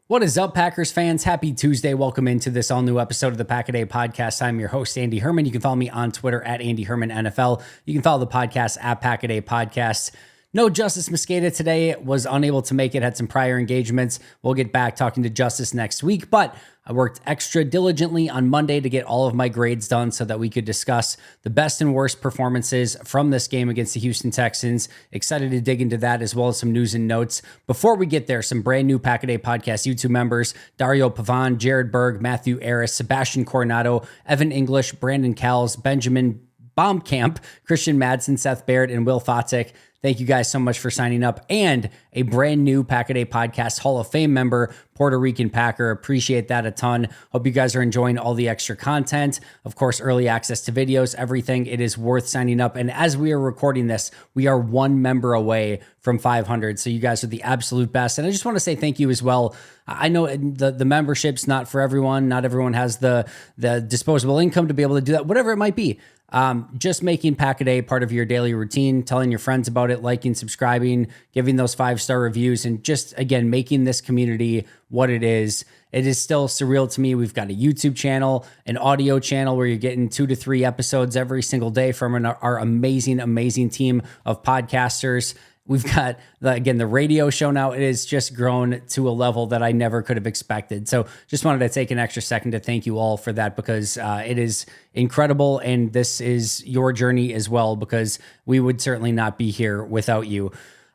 What is up, Packers fans? Happy Tuesday. Welcome into this all new episode of the Pack-A-Day Podcast. I'm your host, Andy Herman. You can follow me on Twitter at Andy Herman NFL. You can follow the podcast at Pack-A-Day Podcast. No Justice Mosqueda today, was unable to make it, had some prior engagements. We'll get back talking to Justice next week, but I worked extra diligently on Monday to get all of my grades done so that we could discuss the best and worst performances from this game against the Houston Texans. Excited to dig into that as well as some news and notes. Before we get there, some brand new Pack-A-Day Podcast YouTube members: Dario Pavan, Jared Berg, Matthew Aris, Sebastian Coronado, Evan English, Brandon Cowles, Benjamin Baumkamp, Christian Madsen, Seth Baird, and Will Fotic. Thank you guys so much for signing up. And a brand new Pack-A-Day Podcast Hall of Fame member, Puerto Rican Packer. Appreciate that a ton. Hope you guys are enjoying all the extra content. Of course, early access to videos, everything. It is worth signing up. And as we are recording this, we are one member away from 500. So you guys are the absolute best. And I just want to say thank you as well. I know the membership's not for everyone. Not everyone has the disposable income to be able to do that, whatever it might be. Just making Pack-A-Day part of your daily routine, telling your friends about it, liking, subscribing, giving those 5-star reviews, and just, again, making this community what it is. It is still surreal to me. We've got a YouTube channel, an audio channel where you're getting 2 to 3 episodes every single day from our amazing, amazing team of podcasters. We've got, the radio show now. It has just grown to a level that I never could have expected. So just wanted to take an extra second to thank you all for that, because it is incredible. And this is your journey as well, because we would certainly not be here without you.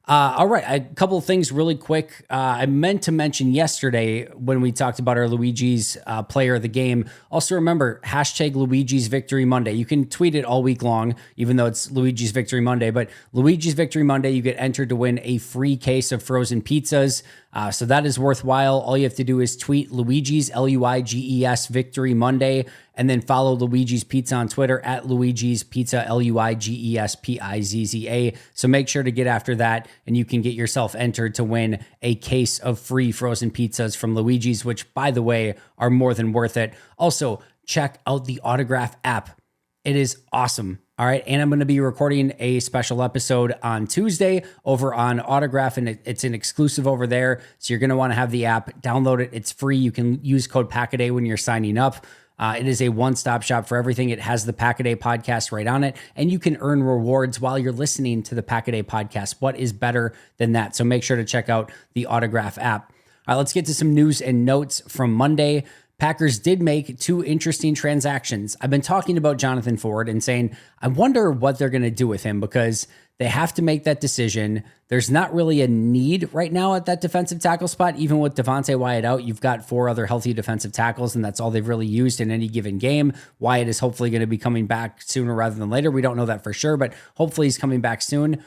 All right, a couple of things really quick. I meant to mention yesterday when we talked about our Luigi's player of the game. Also remember, hashtag Luigi's Victory Monday. You can tweet it all week long, even though it's Luigi's Victory Monday. But Luigi's Victory Monday, you get entered to win a free case of frozen pizzas. So that is worthwhile. All you have to do is tweet Luigi's, Luiges Victory Monday, and then follow Luigi's Pizza on Twitter at Luigi's Pizza, LuigesPizza. So make sure to get after that, and you can get yourself entered to win a case of free frozen pizzas from Luigi's, which, by the way, are more than worth it. Also, check out the Autograph app. It is awesome. All right. And I'm going to be recording a special episode on Tuesday over on Autograph, and it's an exclusive over there. So you're going to want to have the app, download it. It's free. You can use code Pack-A-Day when you're signing up. It is a one-stop shop for everything. It has the Pack-A-Day Podcast right on it, and you can earn rewards while you're listening to the Pack-A-Day Podcast. What is better than that? So make sure to check out the Autograph app. All right, let's get to some news and notes from Monday. Packers did make 2 interesting transactions. I've been talking about Jonathan Ford and saying, I wonder what they're going to do with him, because they have to make that decision. There's not really a need right now at that defensive tackle spot. Even with Devontae Wyatt out, you've got 4 other healthy defensive tackles, and that's all they've really used in any given game. Wyatt is hopefully going to be coming back sooner rather than later. We don't know that for sure, but hopefully he's coming back soon.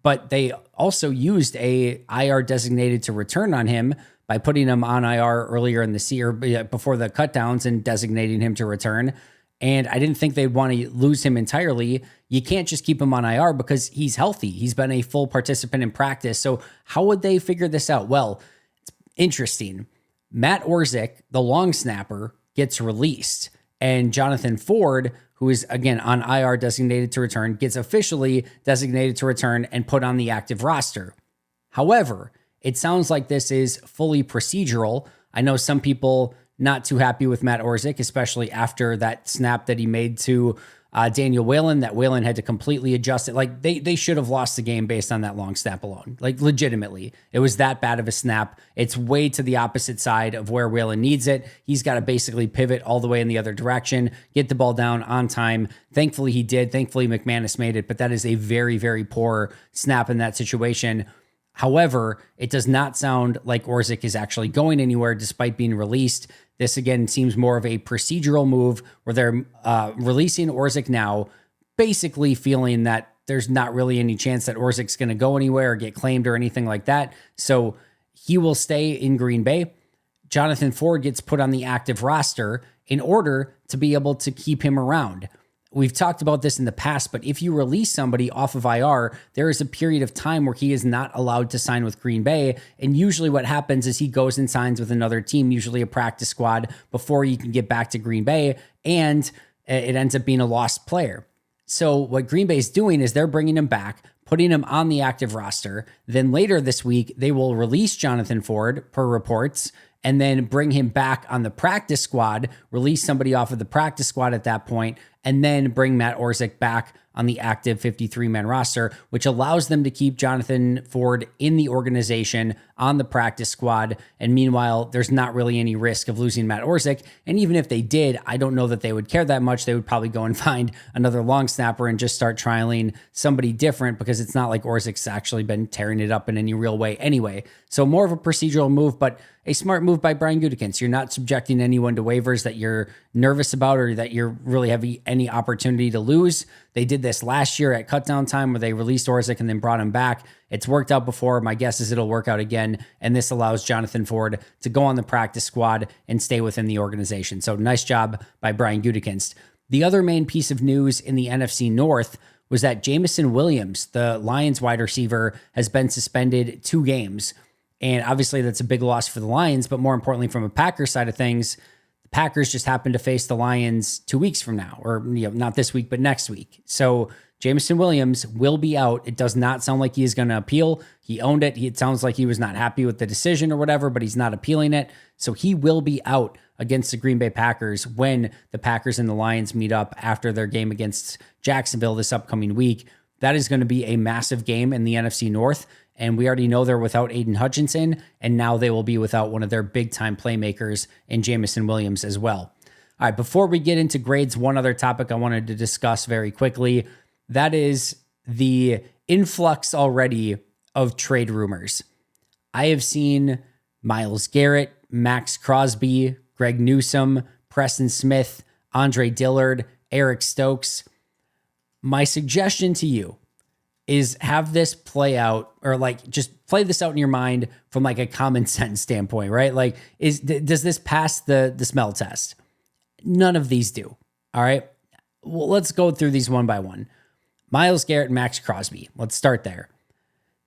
But they also used a IR designated to return on him by putting him on IR earlier in the season, before the cutdowns, and designating him to return. And I didn't think they'd want to lose him entirely. You can't just keep him on IR because he's healthy. He's been a full participant in practice. So how would they figure this out? Well, it's interesting. Matt Orzik, the long snapper, gets released, and Jonathan Ford, who is, again, on IR designated to return, gets officially designated to return and put on the active roster. However, it sounds like this is fully procedural. I know some people not too happy with Matt Orzik, especially after that snap that he made to Daniel Whalen, that Whalen had to completely adjust it. Like, they should have lost the game based on that long snap alone. Like, legitimately. It was that bad of a snap. It's way to the opposite side of where Whalen needs it. He's got to basically pivot all the way in the other direction, get the ball down on time. Thankfully, he did. Thankfully, McManus made it, but that is a very, very poor snap in that situation. However, it does not sound like Orzik is actually going anywhere despite being released. This, again, seems more of a procedural move where they're releasing Orzik now, basically feeling that there's not really any chance that Orzik's going to go anywhere or get claimed or anything like that. So he will stay in Green Bay. Jonathan Ford gets put on the active roster in order to be able to keep him around. We've talked about this in the past, but if you release somebody off of IR, there is a period of time where he is not allowed to sign with Green Bay. And usually what happens is he goes and signs with another team, usually a practice squad, before you can get back to Green Bay. And it ends up being a lost player. So what Green Bay is doing is they're bringing him back, putting him on the active roster. Then later this week, they will release Jonathan Ford, per reports, and then bring him back on the practice squad, release somebody off of the practice squad at that point, and then bring Matt Orsic back on the active 53-man roster, which allows them to keep Jonathan Ford in the organization on the practice squad. And meanwhile, there's not really any risk of losing Matt Orsic. And even if they did, I don't know that they would care that much. They would probably go and find another long snapper and just start trialing somebody different, because it's not like Orzic's actually been tearing it up in any real way anyway. So more of a procedural move, but a smart move by Brian Gutekunst. You're not subjecting anyone to waivers that you're nervous about or that you're really have any opportunity to lose. They did this last year at cutdown time where they released Orsic and then brought him back. It's worked out before. My guess is it'll work out again. And this allows Jonathan Ford to go on the practice squad and stay within the organization. So nice job by Brian Gutekunst. The other main piece of news in the NFC North was that Jameson Williams, the Lions wide receiver, has been suspended 2 games. And obviously that's a big loss for the Lions, but more importantly from a Packers side of things, the Packers just happen to face the Lions 2 weeks from now, or not this week, but next week. So Jameson Williams will be out. It does not sound like he is going to appeal. He owned it. It sounds like he was not happy with the decision or whatever, but he's not appealing it. So he will be out against the Green Bay Packers when the Packers and the Lions meet up after their game against Jacksonville this upcoming week. That is going to be a massive game in the NFC North. And we already know they're without Aiden Hutchinson, and now they will be without one of their big-time playmakers in Jameson Williams as well. All right, before we get into grades, one other topic I wanted to discuss very quickly. That is the influx already of trade rumors. I have seen Myles Garrett, Max Crosby, Greg Newsome, Preston Smith, Andre Dillard, Eric Stokes. My suggestion to you is have this play out, or like just play this out in your mind from like a common sense standpoint, right? Like, does this pass the smell test? None of these do. All right. Well, let's go through these one by one. Myles Garrett and Max Crosby. Let's start there.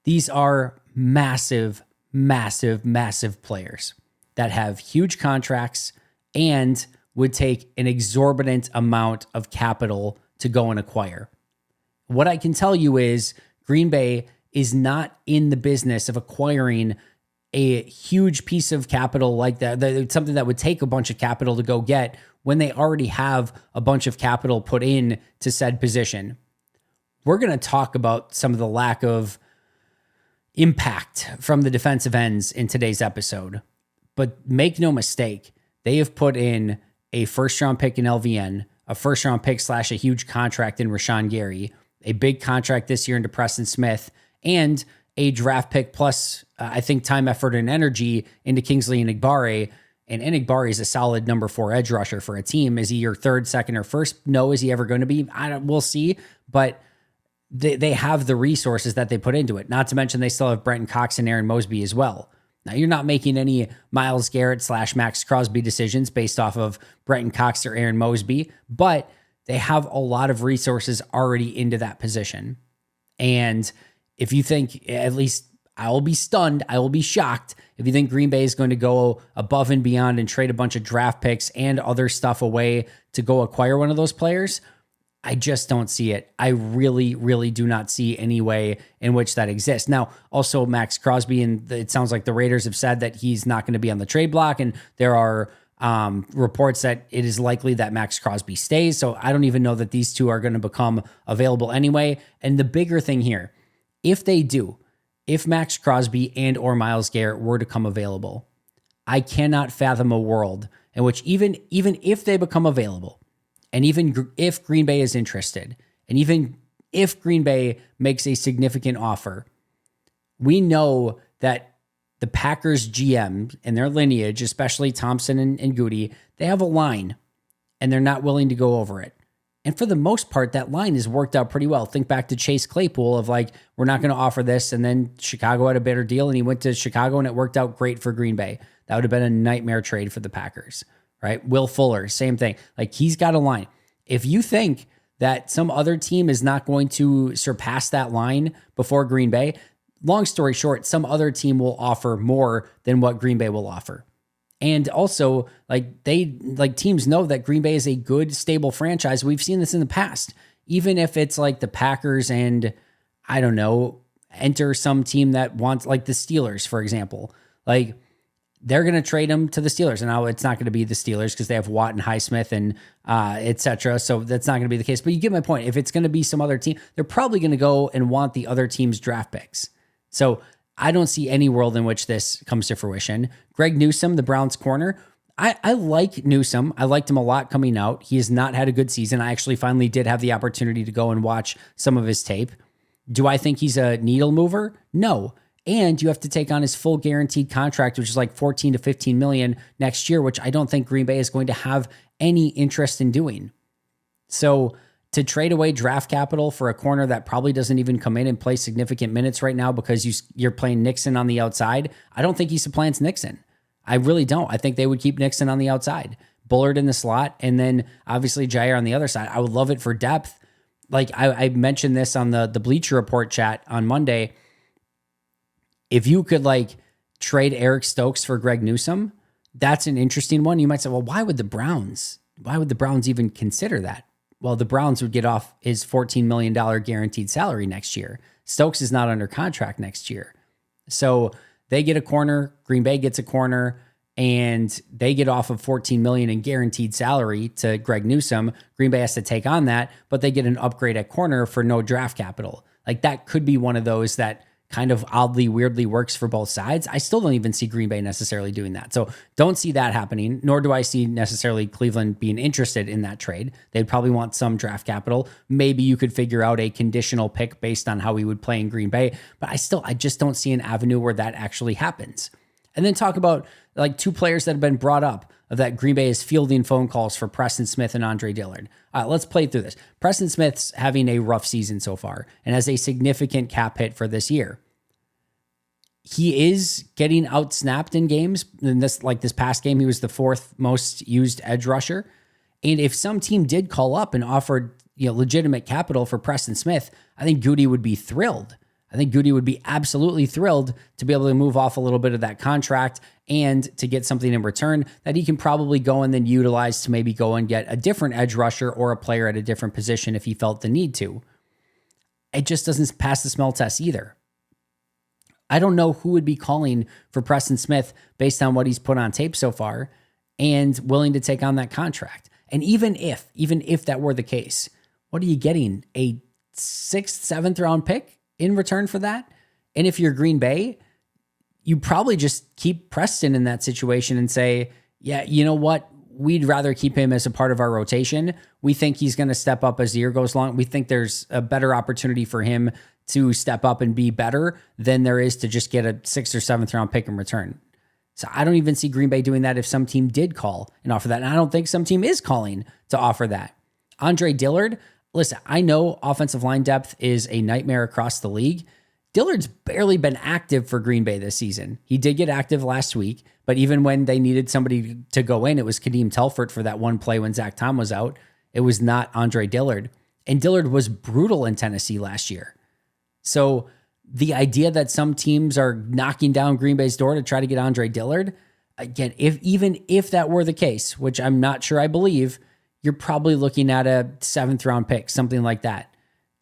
These are massive, massive, massive players that have huge contracts and would take an exorbitant amount of capital to go and acquire. What I can tell you is Green Bay is not in the business of acquiring a huge piece of capital like that. It's something that would take a bunch of capital to go get when they already have a bunch of capital put in to said position. We're going to talk about some of the lack of impact from the defensive ends in today's episode. But make no mistake, they have put in a first-round pick in LVN, a first-round pick / a huge contract in Rashawn Gary, a big contract this year into Preston Smith, and a draft pick plus, I think, time, effort, and energy into Kingsley Enagbare. And Enagbare is a solid number 4 edge rusher for a team. Is he your third, second, or first? No. Is he ever going to be? We'll see. But they have the resources that they put into it. Not to mention they still have Brenton Cox and Aaron Mosby as well. Now, you're not making any Myles Garrett / Max Crosby decisions based off of Brenton Cox or Aaron Mosby, but they have a lot of resources already into that position. And if you think, at least I will be stunned, I will be shocked if you think Green Bay is going to go above and beyond and trade a bunch of draft picks and other stuff away to go acquire one of those players. I just don't see it. I really, really do not see any way in which that exists. Now, also Max Crosby, and it sounds like the Raiders have said that he's not going to be on the trade block, and there are reports that it is likely that Max Crosby stays. So I don't even know that these two are going to become available anyway. And the bigger thing here, if they do, if Max Crosby and or Myles Garrett were to come available, I cannot fathom a world in which even if they become available, and even if Green Bay is interested, and even if Green Bay makes a significant offer, we know that the Packers GM and their lineage, especially Thompson and Goody, they have a line, and they're not willing to go over it. And for the most part, that line has worked out pretty well. Think back to Chase Claypool of like, we're not going to offer this, and then Chicago had a better deal, and he went to Chicago, and it worked out great for Green Bay. That would have been a nightmare trade for the Packers. Right? Will Fuller, same thing. Like, he's got a line. If you think that some other team is not going to surpass that line before Green Bay, long story short, some other team will offer more than what Green Bay will offer. And also, teams know that Green Bay is a good, stable franchise. We've seen this in the past. Even if it's like the Packers and, I don't know, enter some team that wants, like the Steelers, for example. Like, they're going to trade him to the Steelers. And now it's not going to be the Steelers because they have Watt and Highsmith and et cetera. So that's not going to be the case. But you get my point. If it's going to be some other team, they're probably going to go and want the other team's draft picks. So I don't see any world in which this comes to fruition. Greg Newsome, the Browns corner, I like Newsome. I liked him a lot coming out. He has not had a good season. I actually finally did have the opportunity to go and watch some of his tape. Do I think he's a needle mover? No. And you have to take on his full guaranteed contract, which is like 14 to 15 million next year, which I don't think Green Bay is going to have any interest in doing. So to trade away draft capital for a corner that probably doesn't even come in and play significant minutes right now because you're playing Nixon on the outside, I don't think he supplants Nixon. I really don't. I think they would keep Nixon on the outside, Bullard in the slot, and then obviously Jair on the other side. I would love it for depth. Like I mentioned this on the Bleacher Report chat on Monday. If you could like trade Eric Stokes for Greg Newsome, that's an interesting one. You might say, well, why would the Browns even consider that? Well, the Browns would get off his $14 million guaranteed salary next year. Stokes is not under contract next year. So they get a corner, Green Bay gets a corner, and they get off of $14 million in guaranteed salary to Greg Newsome. Green Bay has to take on that, but they get an upgrade at corner for no draft capital. Like that could be one of those that kind of oddly, weirdly works for both sides. I still don't even see Green Bay necessarily doing that. So don't see that happening, nor do I see necessarily Cleveland being interested in that trade. They'd probably want some draft capital. Maybe you could figure out a conditional pick based on how he would play in Green Bay, but I just don't see an avenue where that actually happens. And then talk about like two players that have been brought up of that Green Bay is fielding phone calls for Preston Smith and Andre Dillard. Let's play through this. Preston Smith's having a rough season so far and has a significant cap hit for this year. He is getting outsnapped in games. In this past game, he was the fourth most used edge rusher. And if some team did call up and offered legitimate capital for Preston Smith, I think Goody would be thrilled. I think Goody would be absolutely thrilled to be able to move off a little bit of that contract and to get something in return that he can probably go and then utilize to maybe go and get a different edge rusher or a player at a different position if he felt the need to. It just doesn't pass the smell test either. I don't know who would be calling for Preston Smith based on what he's put on tape so far and willing to take on that contract. And even if that were the case, what are you getting? A 6th, 7th round pick in return for that? And if you're Green Bay, you probably just keep Preston in that situation and say, yeah, you know what? We'd rather keep him as a part of our rotation. We think he's going to step up as the year goes along. We think there's a better opportunity for him to step up and be better than there is to just get a 6th or 7th round pick in return. So I don't even see Green Bay doing that if some team did call and offer that. And I don't think some team is calling to offer that. Andre Dillard, listen, I know offensive line depth is a nightmare across the league. Dillard's barely been active for Green Bay this season. He did get active last week, but even when they needed somebody to go in, it was Kadeem Telfort for that one play when Zach Tom was out. It was not Andre Dillard. And Dillard was brutal in Tennessee last year. So the idea that some teams are knocking down Green Bay's door to try to get Andre Dillard, again, even if that were the case, which I'm not sure I believe, you're probably looking at a 7th round pick, something like that.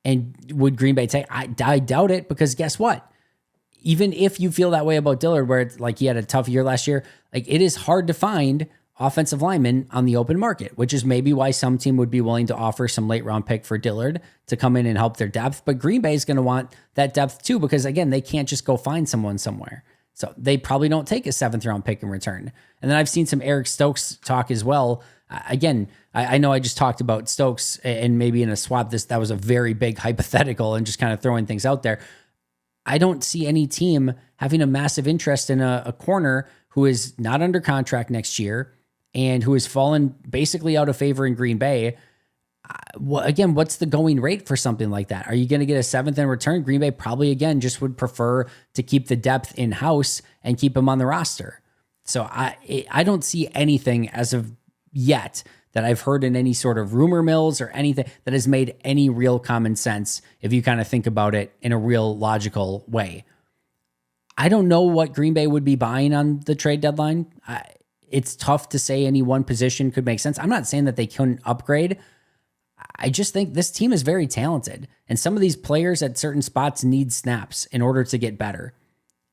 And would Green Bay take? I doubt it, because guess what? Even if you feel that way about Dillard, where it's like he had a tough year last year, like it is hard to find offensive linemen on the open market, which is maybe why some team would be willing to offer some late round pick for Dillard to come in and help their depth. But Green Bay is going to want that depth too, because again, they can't just go find someone somewhere. So they probably don't take a 7th round pick in return. And then I've seen some Eric Stokes talk as well. Again, I know I just talked about Stokes and maybe in a swap, that was a very big hypothetical and just kind of throwing things out there. I don't see any team having a massive interest in a corner who is not under contract next year and who has fallen basically out of favor in Green Bay. Again, what's the going rate for something like that? Are you going to get a 7th in return? Green Bay probably, again, just would prefer to keep the depth in-house and keep him on the roster. So I don't see anything as of yet that I've heard in any sort of rumor mills or anything that has made any real common sense if you kind of think about it in a real logical way. I don't know what Green Bay would be buying on the trade deadline. It's tough to say any one position could make sense. I'm not saying that they couldn't upgrade. I just think this team is very talented, and some of these players at certain spots need snaps in order to get better.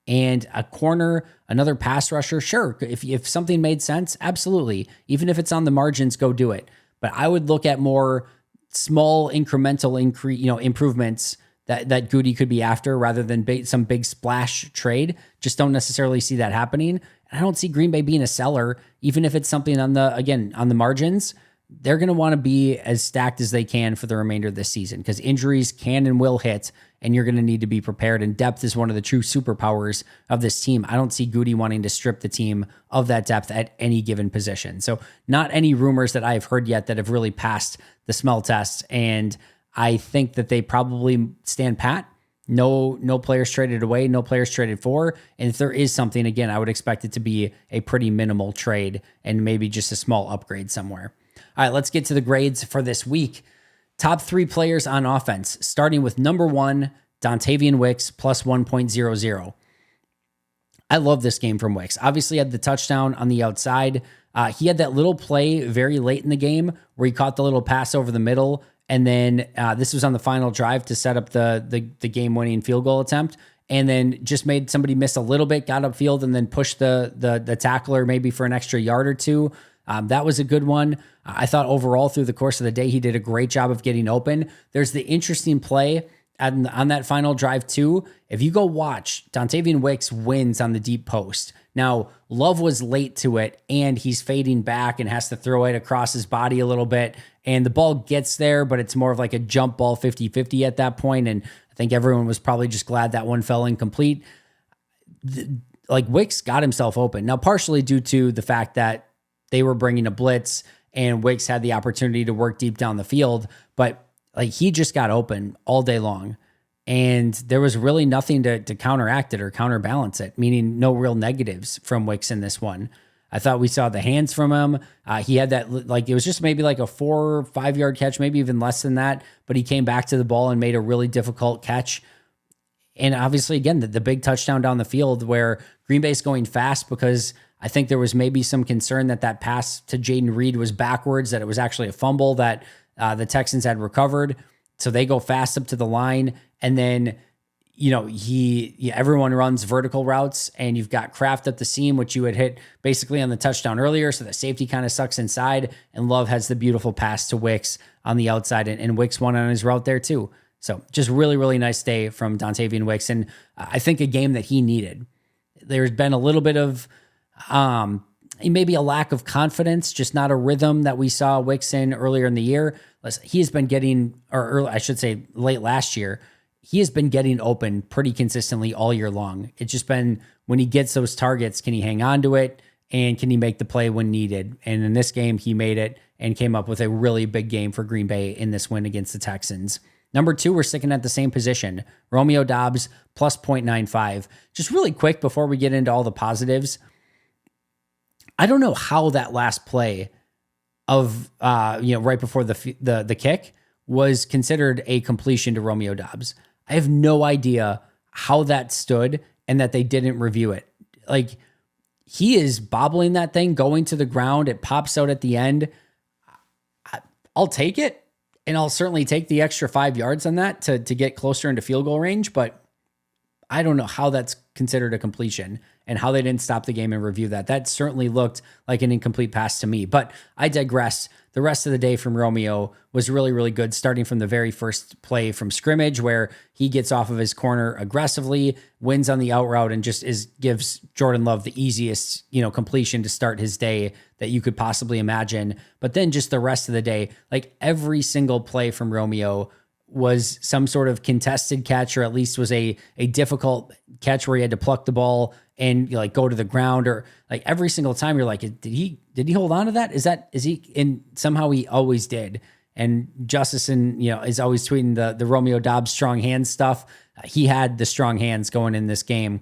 and a corner, another pass rusher. Sure. If something made sense, absolutely. Even if it's on the margins, go do it. But I would look at more small incremental improvements that Goody could be after rather than some big splash trade. Just don't necessarily see that happening. And I don't see Green Bay being a seller, even if it's something on the margins. They're going to want to be as stacked as they can for the remainder of this season because injuries can and will hit, and you're going to need to be prepared. And depth is one of the true superpowers of this team. I don't see Goody wanting to strip the team of that depth at any given position. So not any rumors that I've heard yet that have really passed the smell test. And I think that they probably stand pat. No players traded away, no players traded for. And if there is something, again, I would expect it to be a pretty minimal trade and maybe just a small upgrade somewhere. All right, let's get to the grades for this week. Top 3 players on offense, starting with number 1, Dontavian Wicks, plus 1.00. I love this game from Wicks. Obviously had the touchdown on the outside. He had that little play very late in the game where he caught the little pass over the middle. And then this was on the final drive to set up the game-winning field goal attempt. And then just made somebody miss a little bit, got upfield, and then pushed the tackler maybe for an extra yard or two. That was a good one. I thought overall through the course of the day, he did a great job of getting open. There's the interesting play on that final drive too. If you go watch, Dontavian Wicks wins on the deep post. Now, Love was late to it, and he's fading back and has to throw it across his body a little bit. And the ball gets there, but it's more of like a jump ball 50-50 at that point. And I think everyone was probably just glad that one fell incomplete. Wicks got himself open. Now, partially due to the fact that they were bringing a blitz and Wicks had the opportunity to work deep down the field, but he just got open all day long. And there was really nothing to counteract it or counterbalance it, meaning no real negatives from Wicks in this one. I thought we saw the hands from him. He had that, it was just maybe like a 4 or 5 yard catch, maybe even less than that, but he came back to the ball and made a really difficult catch. And obviously, again, the big touchdown down the field where Green Bay's going fast because I think there was maybe some concern that pass to Jaden Reed was backwards, that it was actually a fumble that the Texans had recovered. So they go fast up to the line, and then, everyone runs vertical routes, and you've got Kraft up the seam, which you had hit basically on the touchdown earlier. So the safety kind of sucks inside, and Love has the beautiful pass to Wicks on the outside, and Wicks won on his route there too. So just really, really nice day from Dontavian Wicks, and I think a game that he needed. There's been a little bit of maybe a lack of confidence, just not a rhythm that we saw Wicks in earlier in the year. He has been getting, late last year, he has been getting open pretty consistently all year long. It's just been when he gets those targets, can he hang on to it and can he make the play when needed? And in this game, he made it and came up with a really big game for Green Bay in this win against the Texans. Number 2, we're sticking at the same position. Romeo Doubs, plus 0.95. Just really quick before we get into all the positives, I don't know how that last play of right before the kick was considered a completion to Romeo Doubs. I have no idea how that stood and that they didn't review it. He is bobbling that thing, going to the ground. It pops out at the end. I'll take it, and I'll certainly take the extra 5 yards on that to get closer into field goal range, but I don't know how that's considered a completion and how they didn't stop the game and review that. That certainly looked like an incomplete pass to me, but I digress. The rest of the day from Romeo was really, really good, starting from the very first play from scrimmage where he gets off of his corner aggressively, wins on the out route, and just gives Jordan Love the easiest, completion to start his day that you could possibly imagine. But then just the rest of the day, every single play from Romeo was some sort of contested catch, or at least was a difficult catch where he had to pluck the ball and go to the ground, or every single time you're like, did he hold on to that? Is he? And somehow he always did. And Justison, is always tweeting the Romeo Doubs strong hands stuff. He had the strong hands going in this game.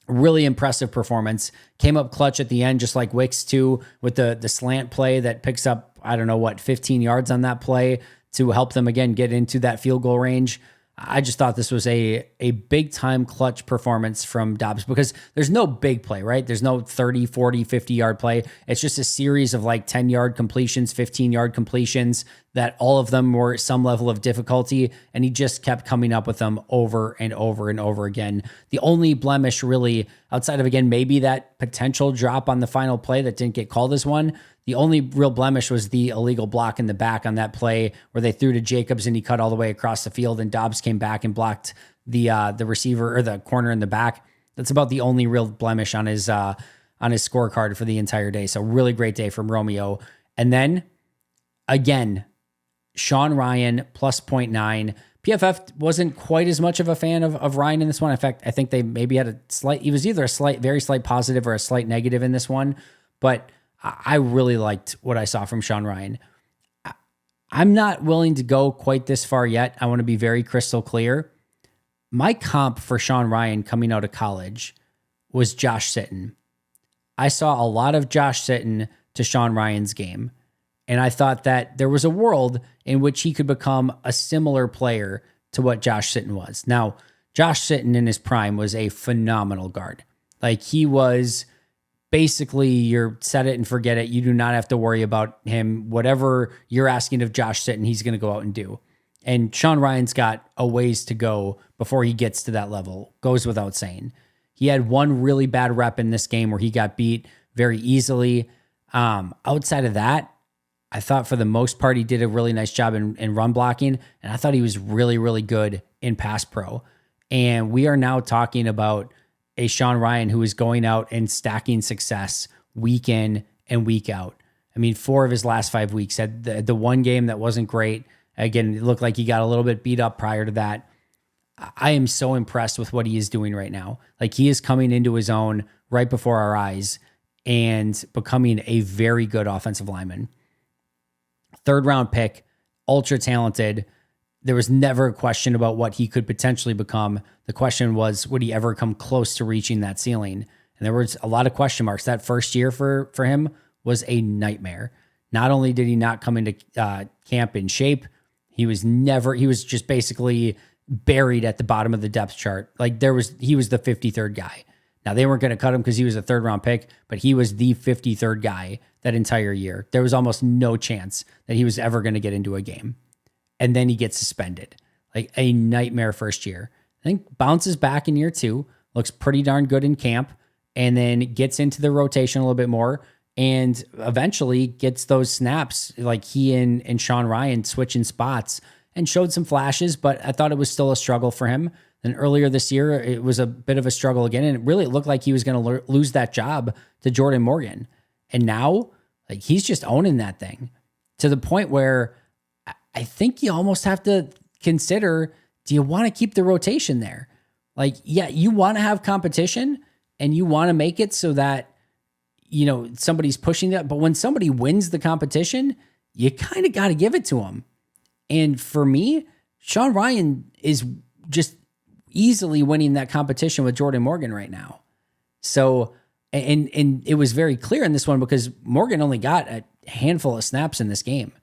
Really impressive performance. Came up clutch at the end, just like Wicks too, with the slant play that picks up, 15 yards on that play to help them again get into that field goal range. I just thought this was a big time clutch performance from Dobbs because there's no big play, right? There's no 30, 40, 50-yard play. It's just a series of like 10-yard completions, 15-yard completions that all of them were some level of difficulty, and he just kept coming up with them over and over and over again. The only blemish really outside of, again, maybe that potential drop on the final play that didn't get called as one, the only real blemish was the illegal block in the back on that play where they threw to Jacobs and he cut all the way across the field and Dobbs came back and blocked the receiver or the corner in the back. That's about the only real blemish on his scorecard for the entire day. So really great day from Romeo. And then again, Sean Ryan plus 0.9. PFF wasn't quite as much of a fan of Ryan in this one. In fact, I think they maybe had he was either a very slight positive or a slight negative in this one, but I really liked what I saw from Sean Ryan. I'm not willing to go quite this far yet. I want to be very crystal clear. My comp for Sean Ryan coming out of college was Josh Sitton. I saw a lot of Josh Sitton to Sean Ryan's game, and I thought that there was a world in which he could become a similar player to what Josh Sitton was. Now, Josh Sitton in his prime was a phenomenal guard. Like, he was basically you're set it and forget it. You do not have to worry about him. Whatever you're asking of Josh Sitton, he's going to go out and do. And Sean Ryan's got a ways to go before he gets to that level. Goes without saying. He had one really bad rep in this game where he got beat very easily. Outside of that, I thought for the most part he did a really nice job in run blocking, and I thought he was really, really good in pass pro. And we are now talking about a Sean Ryan who is going out and stacking success week in and week out. I mean, 4 of his last 5 weeks had the one game that wasn't great. Again, it looked like he got a little bit beat up prior to that. I am so impressed with what he is doing right now. Like, he is coming into his own right before our eyes and becoming a very good offensive lineman. 3rd round pick, ultra talented. There was never a question about what he could potentially become. The question was, would he ever come close to reaching that ceiling? And there was a lot of question marks. That first year for him was a nightmare. Not only did he not come into camp in shape, he was just basically buried at the bottom of the depth chart. Like, he was the 53rd guy. Now, they weren't going to cut him because he was a 3rd round pick, but he was the 53rd guy that entire year. There was almost no chance that he was ever going to get into a game. And then he gets suspended. Like, a nightmare first year. I think bounces back in year 2, looks pretty darn good in camp, and then gets into the rotation a little bit more, and eventually gets those snaps. Like, he and Sean Ryan switching spots and showed some flashes, but I thought it was still a struggle for him. Then earlier this year, it was a bit of a struggle again, and it really looked like he was going to lose that job to Jordan Morgan. And now, like, he's just owning that thing to the point where I think you almost have to consider, do you want to keep the rotation there? Like, yeah, you want to have competition and you want to make it so that, somebody's pushing that. But when somebody wins the competition, you kind of got to give it to them. And for me, Sean Ryan is just easily winning that competition with Jordan Morgan right now. So, and it was very clear in this one because Morgan only got a handful of snaps in this game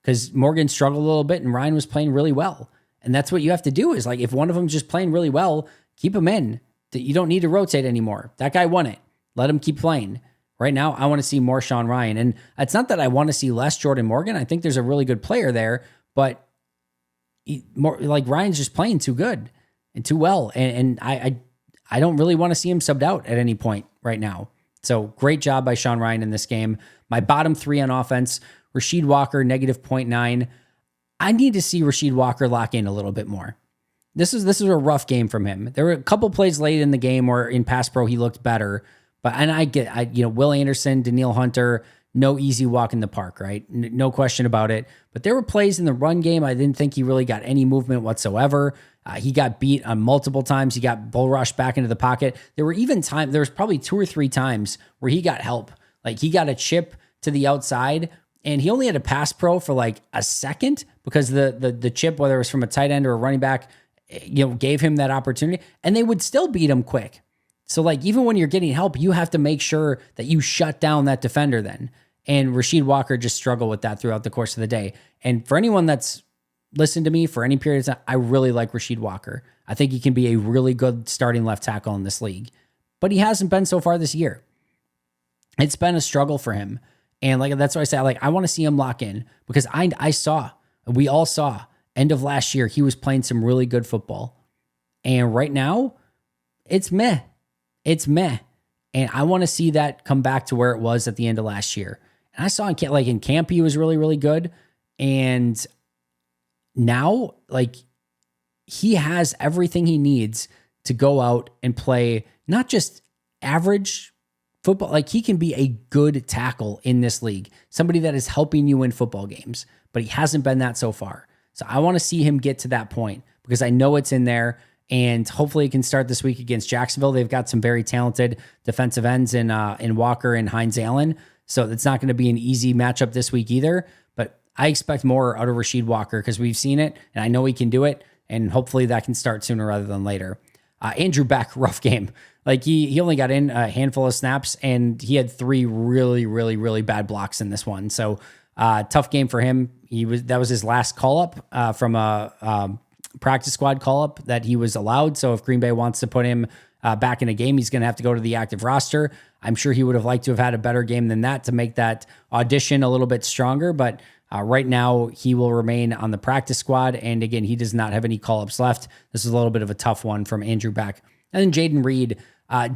because Morgan struggled a little bit and Ryan was playing really well. And that's what you have to do is, like, if one of them's just playing really well, keep him in. You don't need to rotate anymore. That guy won it. Let him keep playing. Right now, I want to see more Sean Ryan. And it's not that I want to see less Jordan Morgan. I think there's a really good player there, but Ryan's just playing too good and too well. And I don't really want to see him subbed out at any point right now. So great job by Sean Ryan in this game. My bottom 3 on offense, Rasheed Walker, negative 0.9. I need to see Rasheed Walker lock in a little bit more. This is a rough game from him. There were a couple plays late in the game where in pass pro he looked better, but Will Anderson, Danielle Hunter, no easy walk in the park, right? No question about it. But there were plays in the run game I didn't think he really got any movement whatsoever. He got beat on multiple times. He got bull rushed back into the pocket. There was probably 2 or 3 times where he got help. Like, he got a chip to the outside and he only had a pass pro for like a second because the chip, whether it was from a tight end or a running back, gave him that opportunity, and they would still beat him quick. So, like, even when you're getting help, you have to make sure that you shut down that defender then. And Rasheed Walker just struggled with that throughout the course of the day. And for anyone that's listened to me for any period of time, I really like Rasheed Walker. I think he can be a really good starting left tackle in this league, but he hasn't been so far this year. It's been a struggle for him. And like, that's why I say, I want to see him lock in, because we all saw end of last year, he was playing some really good football. And right now it's meh. It's meh. And I want to see that come back to where it was at the end of last year. And I saw in camp, he was really, really good. And now, like, he has everything he needs to go out and play not just average football. Like, he can be a good tackle in this league, somebody that is helping you win football games, but he hasn't been that so far. So I want to see him get to that point, because I know it's in there, and hopefully it can start this week against Jacksonville. They've got some very talented defensive ends in Walker and Hines Allen. So it's not going to be an easy matchup this week either, but I expect more out of Rasheed Walker, because we've seen it and I know he can do it. And hopefully that can start sooner rather than later. Andrew Beck, rough game. Like, he only got in a handful of snaps, and he had 3 really, really, really bad blocks in this one. So tough game for him. That was his last call up from a practice squad call up that he was allowed. So if Green Bay wants to put him back in a game, he's going to have to go to the active roster. I'm sure he would have liked to have had a better game than that to make that audition a little bit stronger. But right now, he will remain on the practice squad. And again, he does not have any call-ups left. This is a little bit of a tough one from Andrew Beck. And then Jaden Reed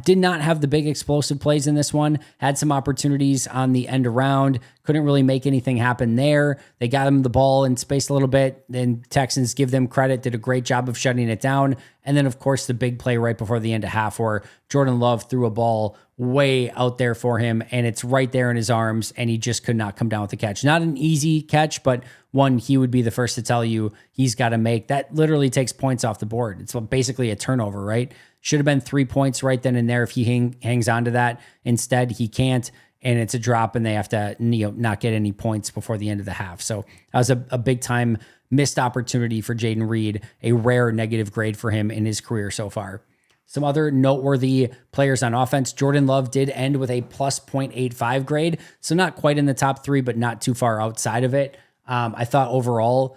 did not have the big explosive plays in this one. Had some opportunities on the end around. Couldn't really make anything happen there. They got him the ball in space a little bit. Then Texans, give them credit, did a great job of shutting it down. And then, of course, the big play right before the end of half, where Jordan Love threw a ball way out there for him, and it's right there in his arms, and he just could not come down with the catch. Not an easy catch, but one he would be the first to tell you he's got to make. That literally takes points off the board. It's basically a turnover, right? Should have been 3 points right then and there if he hangs on to that. Instead, he can't, and it's a drop, and they have to not get any points before the end of the half. So that was a big-time missed opportunity for Jaden Reed, a rare negative grade for him in his career so far. Some other noteworthy players on offense. Jordan Love did end with a plus 0.85 grade, so not quite in the top 3, but not too far outside of it. I thought overall,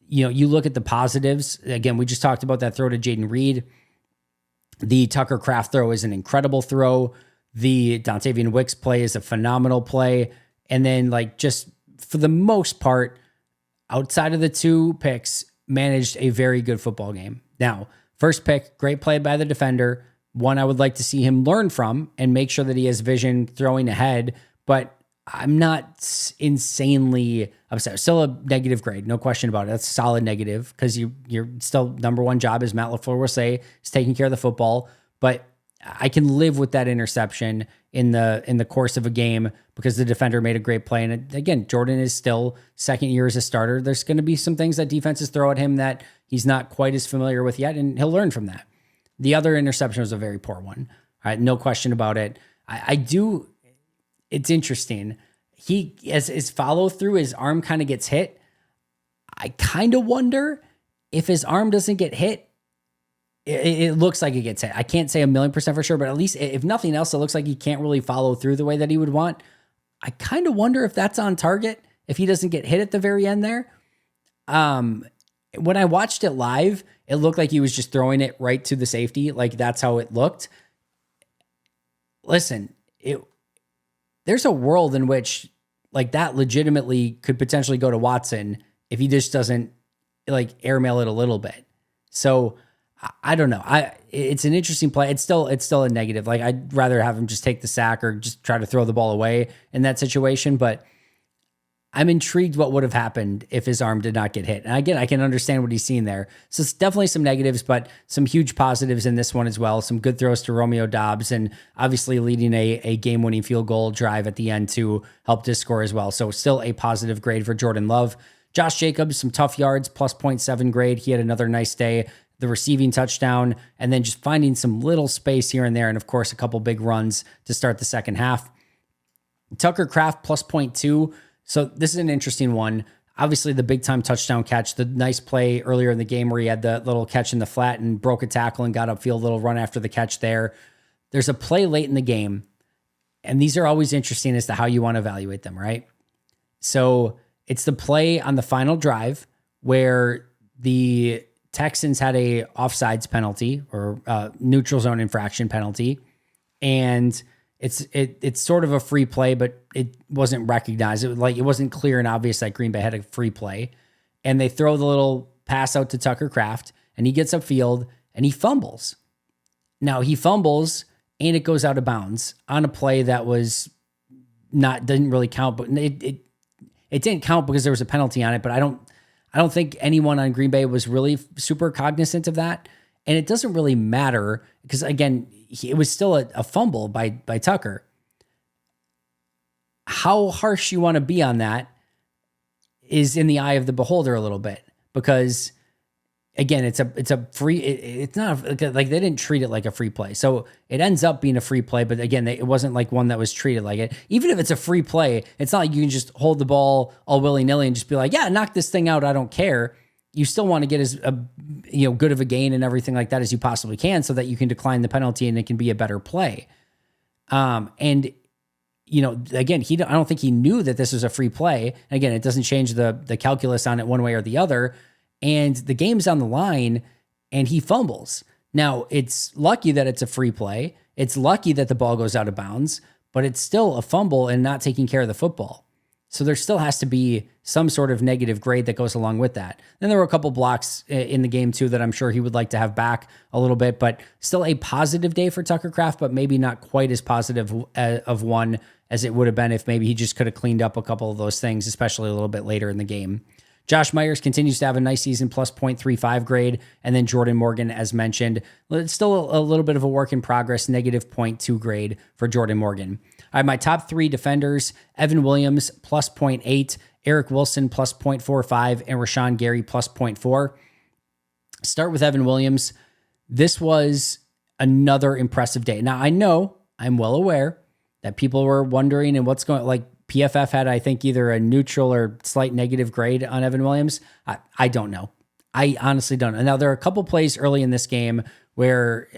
you look at the positives. Again, we just talked about that throw to Jaden Reed. The Tucker Kraft throw is an incredible throw. The Dontavian Wicks play is a phenomenal play. And then, just for the most part, outside of the 2 picks, managed a very good football game. Now, first pick, great play by the defender. One I would like to see him learn from and make sure that he has vision throwing ahead, but I'm not insanely upset. Still a negative grade, no question about it. That's a solid negative, because you're still, number one job, as Matt LaFleur will say, is taking care of the football. But I can live with that interception in the course of a game, because the defender made a great play. And again, Jordan is still second year as a starter. There's going to be some things that defenses throw at him that he's not quite as familiar with yet, and he'll learn from that. The other interception was a very poor one. All right, no question about it. It's interesting. As his follow through, his arm kind of gets hit. I kind of wonder if his arm doesn't get hit. It looks like it gets hit. I can't say 1,000,000% for sure, but at least if nothing else, it looks like he can't really follow through the way that he would want. I kind of wonder if that's on target, if he doesn't get hit at the very end there. When I watched it live, it looked like he was just throwing it right to the safety. Like, that's how it looked. Listen, there's a world in which that legitimately could potentially go to Watson if he just doesn't airmail it a little bit. So I don't know. It's an interesting play. It's still a negative. I'd rather have him just take the sack or just try to throw the ball away in that situation. But I'm intrigued what would have happened if his arm did not get hit. And again, I can understand what he's seeing there. So it's definitely some negatives, but some huge positives in this one as well. Some good throws to Romeo Doubs, and obviously leading a game-winning field goal drive at the end to help this score as well. So still a positive grade for Jordan Love. Josh Jacobs, some tough yards, plus 0.7 grade. He had another nice day. The receiving touchdown, and then just finding some little space here and there. And of course, a couple big runs to start the second half. Tucker Kraft, plus 0.2. So this is an interesting one. Obviously, the big-time touchdown catch, the nice play earlier in the game where he had the little catch in the flat and broke a tackle and got upfield, little run after the catch there. There's a play late in the game, and these are always interesting as to how you want to evaluate them, right? So it's the play on the final drive where the Texans had a offsides penalty or neutral zone infraction penalty, and it's sort of a free play, but it wasn't recognized. It wasn't clear and obvious that Green Bay had a free play, and they throw the little pass out to Tucker Kraft, and he gets upfield and he fumbles. Now he fumbles and it goes out of bounds on a play that didn't really count, but it didn't count because there was a penalty on it. But I don't think anyone on Green Bay was really super cognizant of that. And it doesn't really matter because, again, it was still a fumble by Tucker. How harsh you want to be on that is in the eye of the beholder a little bit, because again, it's a free, it's not like they didn't treat it like a free play. So it ends up being a free play, but again, it wasn't like one that was treated like it. Even if it's a free play, it's not like you can just hold the ball all willy-nilly and just be like, yeah, knock this thing out, I don't care. You still want to get as good of a gain and everything like that as you possibly can, so that you can decline the penalty and it can be a better play. And again, I don't think he knew that this was a free play. And again, it doesn't change the calculus on it one way or the other. And the game's on the line and he fumbles. Now, it's lucky that it's a free play. It's lucky that the ball goes out of bounds, but it's still a fumble and not taking care of the football. So there still has to be some sort of negative grade that goes along with that. Then there were a couple blocks in the game too that I'm sure he would like to have back a little bit, but still a positive day for Tucker Kraft, but maybe not quite as positive of one as it would have been if maybe he just could have cleaned up a couple of those things, especially a little bit later in the game. Josh Myers continues to have a nice season, plus 0.35 grade. And then Jordan Morgan, as mentioned, it's still a little bit of a work in progress, negative 0.2 grade for Jordan Morgan. I have my top three defenders: Evan Williams, plus 0.8, Eric Wilson, plus 0.45, and Rashawn Gary, plus 0.4. Start with Evan Williams. This was another impressive day. Now, I'm well aware that people were wondering and what's going, like, PFF had, I think, either a neutral or slight negative grade on Evan Williams. I don't know. I honestly don't know. Now, there are a couple plays early in this game where,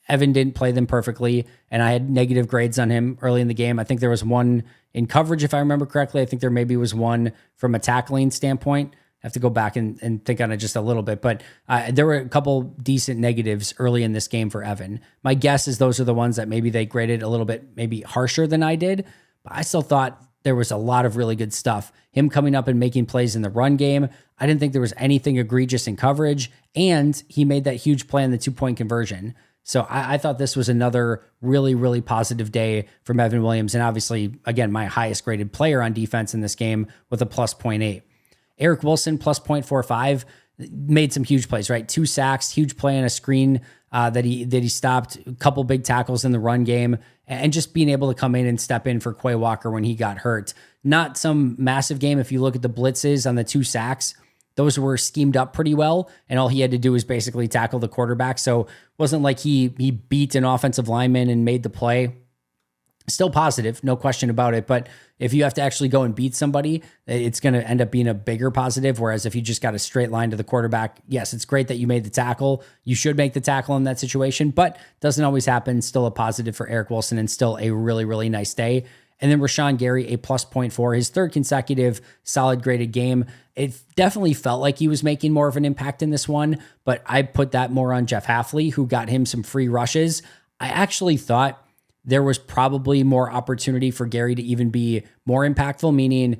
Evan didn't play them perfectly, and I had negative grades on him early in the game. I think there was one in coverage, if I remember correctly. I think there maybe was one from a tackling standpoint. I have to go back and think on it just a little bit, but there were a couple decent negatives early in this game for Evan. My guess is those are the ones that maybe they graded a little bit maybe harsher than I did. I still thought there was a lot of really good stuff. Him coming up and making plays in the run game. I didn't think there was anything egregious in coverage, and he made that huge play in the 2-point conversion. So I thought this was another really, really positive day from Evan Williams. And obviously, again, my highest graded player on defense in this game with a plus 0.8. Eric Wilson, plus 0.45, made some huge plays, right? 2 sacks, huge play on a screen that he stopped, a couple big tackles in the run game, and just being able to come in and step in for Quay Walker when he got hurt. Not some massive game. If you look at the blitzes on the 2 sacks, those were schemed up pretty well, and all he had to do was basically tackle the quarterback. So it wasn't like he beat an offensive lineman and made the play. Still positive, no question about it. But if you have to actually go and beat somebody, it's going to end up being a bigger positive. Whereas if you just got a straight line to the quarterback, yes, it's great that you made the tackle. You should make the tackle in that situation, but doesn't always happen. Still a positive for Eric Wilson and still a really, really nice day. And then Rashawn Gary, a plus 0.4, his third consecutive solid graded game. It definitely felt like he was making more of an impact in this one, but I put that more on Jeff Hafley, who got him some free rushes. I actually thought there was probably more opportunity for Gary to even be more impactful, meaning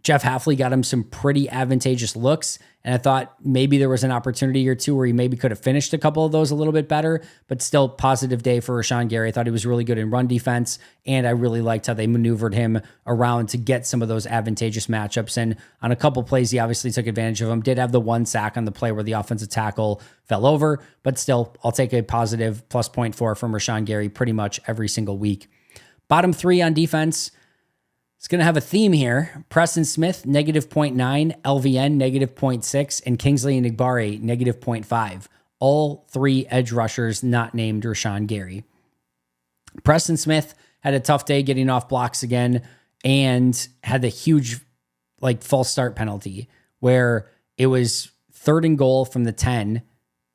Jeff Hafley got him some pretty advantageous looks. And I thought maybe there was an opportunity or two where he maybe could have finished a couple of those a little bit better, but still positive day for Rashawn Gary. I thought he was really good in run defense, and I really liked how they maneuvered him around to get some of those advantageous matchups. And on a couple plays, he obviously took advantage of them. Did have the 1 sack on the play where the offensive tackle fell over, but still, I'll take a positive plus 0.4 from Rashawn Gary pretty much every single week. Bottom 3 on defense. It's going to have a theme here. Preston Smith, negative 0.9, LVN, negative 0.6, and Kingsley Enagbare, negative 0.5. All 3 edge rushers not named Rashawn Gary. Preston Smith had a tough day getting off blocks again and had the huge false start penalty where it was 3rd and goal from the 10,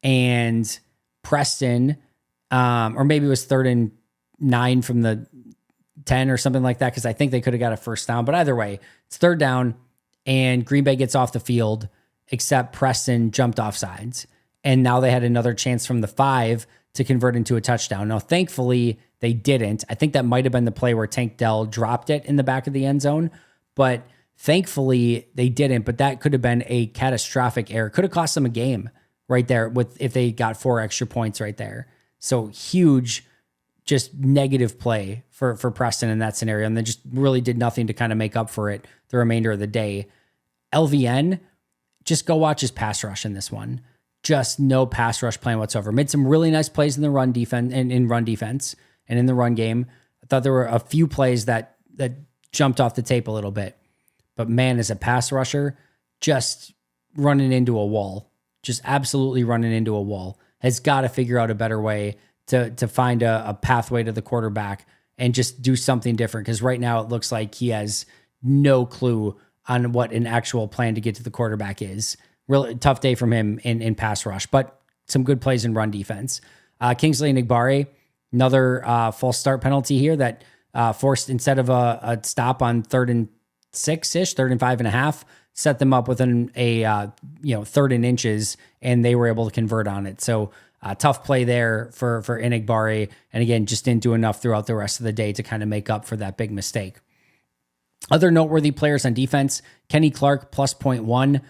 and Preston, or maybe it was 3rd and 9 from the 10 or something like that, because I think they could have got a first down. But either way, it's 3rd down, and Green Bay gets off the field, except Preston jumped off sides. And now they had another chance from the 5 to convert into a touchdown. Now, thankfully, they didn't. I think that might have been the play where Tank Dell dropped it in the back of the end zone, but thankfully they didn't. But that could have been a catastrophic error. Could have cost them a game right there if they got 4 extra points right there. So huge, just negative play for Preston in that scenario. And they just really did nothing to kind of make up for it the remainder of the day. LVN, just go watch his pass rush in this one. Just no pass rush plan whatsoever. Made some really nice plays in the run defense and in run defense and in the run game. I thought there were a few plays that jumped off the tape a little bit. But man, as a pass rusher, just running into a wall. Just absolutely running into a wall. Has got to figure out a better way to find a pathway to the quarterback and just do something different. Because right now it looks like he has no clue on what an actual plan to get to the quarterback is. Really tough day from him in pass rush, but some good plays in run defense. Kingsley Enagbare, another false start penalty here that forced, instead of a stop on 3rd and 6-ish, 3rd and 5.5, set them up within a 3rd and inches, and they were able to convert on it. So tough play there for Enagbare, and again, just didn't do enough throughout the rest of the day to kind of make up for that big mistake. Other noteworthy players on defense, Kenny Clark plus 0.1.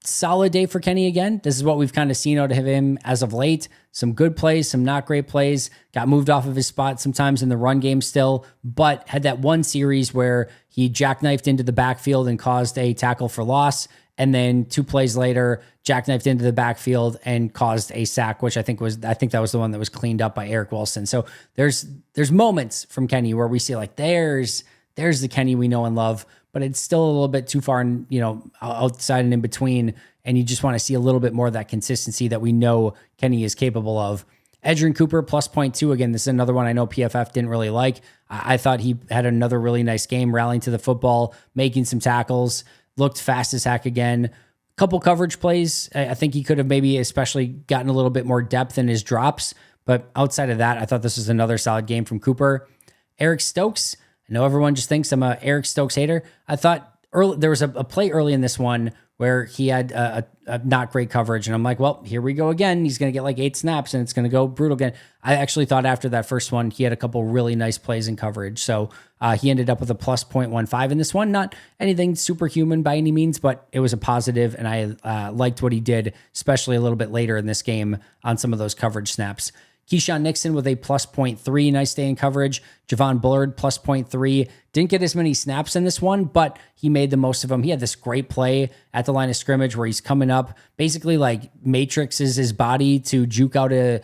Solid day for Kenny again. This is what we've kind of seen out of him as of late. Some good plays, some not great plays. Got moved off of his spot sometimes in the run game still, but had that one series where he jackknifed into the backfield and caused a tackle for loss. And then 2 plays later, jackknifed into the backfield and caused a sack, which I think that was the one that was cleaned up by Eric Wilson. So there's moments from Kenny where we see like, there's the Kenny we know and love, but it's still a little bit too far, outside and in between. And you just want to see a little bit more of that consistency that we know Kenny is capable of. Edgerrin Cooper plus 0.2. Again, this is another one I know PFF didn't really like. I thought he had another really nice game, rallying to the football, making some tackles, looked fast as heck again. Couple coverage plays. I think he could have maybe especially gotten a little bit more depth in his drops. But outside of that, I thought this was another solid game from Cooper. Eric Stokes. I know everyone just thinks I'm a Eric Stokes hater. I thought there was a play early in this one where he had a not great coverage. And I'm like, well, here we go again. He's going to get like 8 snaps and it's going to go brutal again. I actually thought after that first one, he had a couple really nice plays in coverage. So he ended up with a plus 0.15 in this one. Not anything superhuman by any means, but it was a positive, and I liked what he did, especially a little bit later in this game on some of those coverage snaps. Keyshawn Nixon with a plus 0.3, nice day in coverage. Javon Bullard plus 0.3. Didn't get as many snaps in this one, but he made the most of them. He had this great play at the line of scrimmage where he's coming up, basically like matrixes his body to juke out a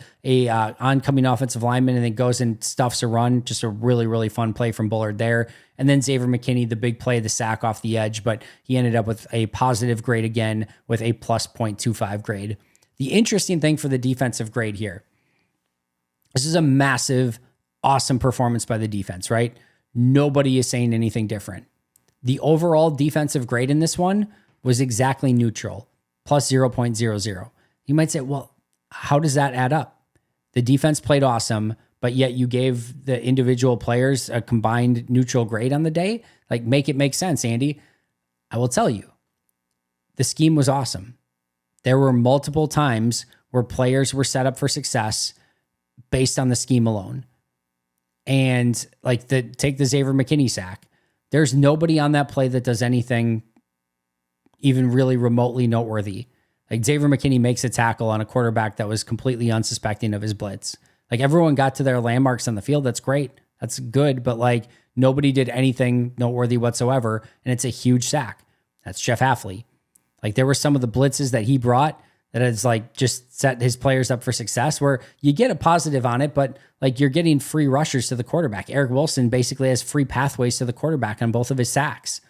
oncoming offensive lineman, and then goes and stuffs a run. Just a really, really fun play from Bullard there. And then Xavier McKinney, the big play, the sack off the edge, but he ended up with a positive grade again with a plus 0.25 grade. The interesting thing for the defensive grade here, this is a massive, awesome performance by the defense, right? Nobody is saying anything different. The overall defensive grade in this one was exactly neutral, plus 0.00. You might say, well, how does that add up? The defense played awesome, but yet you gave the individual players a combined neutral grade on the day? Like, make it make sense, Andy. I will tell you, the scheme was awesome. There were multiple times where players were set up for success based on the scheme alone. And take the Xavier McKinney sack. There's nobody on that play that does anything even really remotely noteworthy. Like, Xavier McKinney makes a tackle on a quarterback that was completely unsuspecting of his blitz. Like, everyone got to their landmarks on the field. That's great. That's good. But nobody did anything noteworthy whatsoever. And it's a huge sack. That's Jeff Hafley. There were some of the blitzes that he brought that has just set his players up for success, where you get a positive on it, but you're getting free rushers to the quarterback. Eric Wilson basically has free pathways to the quarterback on both of his sacks.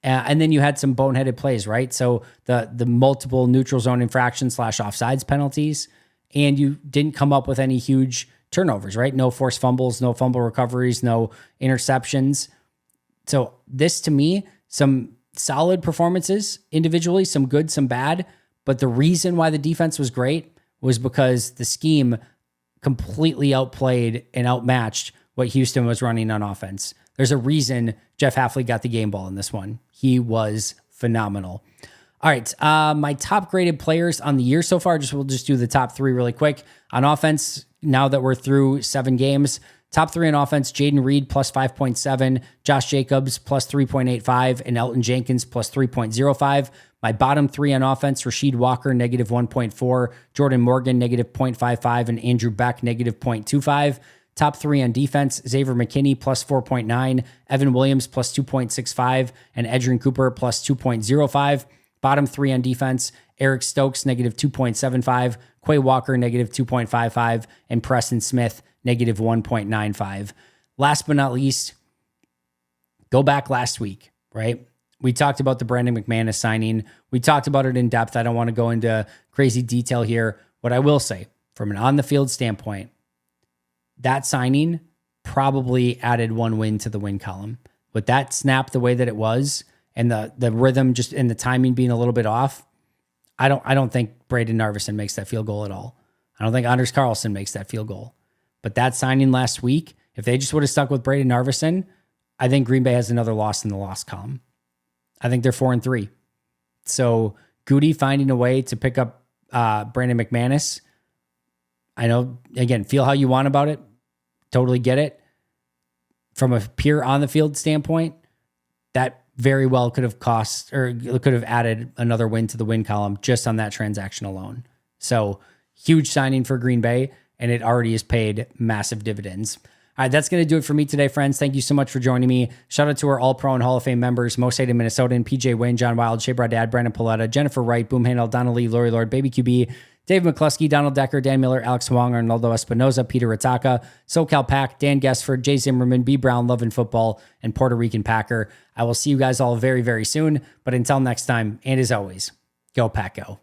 And then you had some boneheaded plays, right? So the multiple neutral zone infractions / offsides penalties, and you didn't come up with any huge turnovers, right? No forced fumbles, no fumble recoveries, no interceptions. So this, to me, some solid performances individually, some good, some bad. But the reason why the defense was great was because the scheme completely outplayed and outmatched what Houston was running on offense. There's a reason Jeff Hafley got the game ball in this one. He was phenomenal. All right, my top graded players on the year so far, we'll just do the top 3 really quick. On offense, now that we're through 7 games, top 3 on offense, Jaden Reed plus 5.7, Josh Jacobs plus 3.85, and Elton Jenkins plus 3.05. My bottom 3 on offense, Rasheed Walker, negative 1.4, Jordan Morgan, negative 0.55, and Andrew Beck, negative 0.25. Top 3 on defense, Xavier McKinney plus 4.9, Evan Williams plus 2.65, and Edgerrin Cooper plus 2.05. Bottom 3 on defense, Eric Stokes, negative 2.75, Quay Walker, negative 2.55, and Preston Smith, negative 1.95. Last but not least, go back last week, right? We talked about the Brandon McManus signing. We talked about it in depth. I don't want to go into crazy detail here. What I will say, from an on-the-field standpoint, that signing probably added 1 win to the win column. With that snap the way that it was, and the rhythm just and the timing being a little bit off, I don't think Braden Narveson makes that field goal at all. I don't think Anders Carlson makes that field goal. But that signing last week, if they just would have stuck with Braden Narveson, I think Green Bay has another loss in the loss column. I think they're 4-3. So Goody finding a way to pick up Brandon McManus. I know, again, feel how you want about it. Totally get it. From a pure on the field standpoint, that very well could have cost or could have added another win to the win column just on that transaction alone. So huge signing for Green Bay, and it already has paid massive dividends. All right, that's going to do it for me today, friends. Thank you so much for joining me. Shout out to our All-Pro and Hall of Fame members, Mo Saden, Minnesotan, PJ Wynn, John Wild, Shea Bradad, Brandon Paletta, Jennifer Wright, Boom Handel, Donna Lee, Lori Lord, Baby QB, Dave McCluskey, Donald Decker, Dan Miller, Alex Wong, Arnoldo Espinoza, Peter Ritaka, SoCal Pack, Dan Gessford, Jay Zimmerman, B. Brown, Love and Football, and Puerto Rican Packer. I will see you guys all very, very soon. But until next time, and as always, go Pack Go.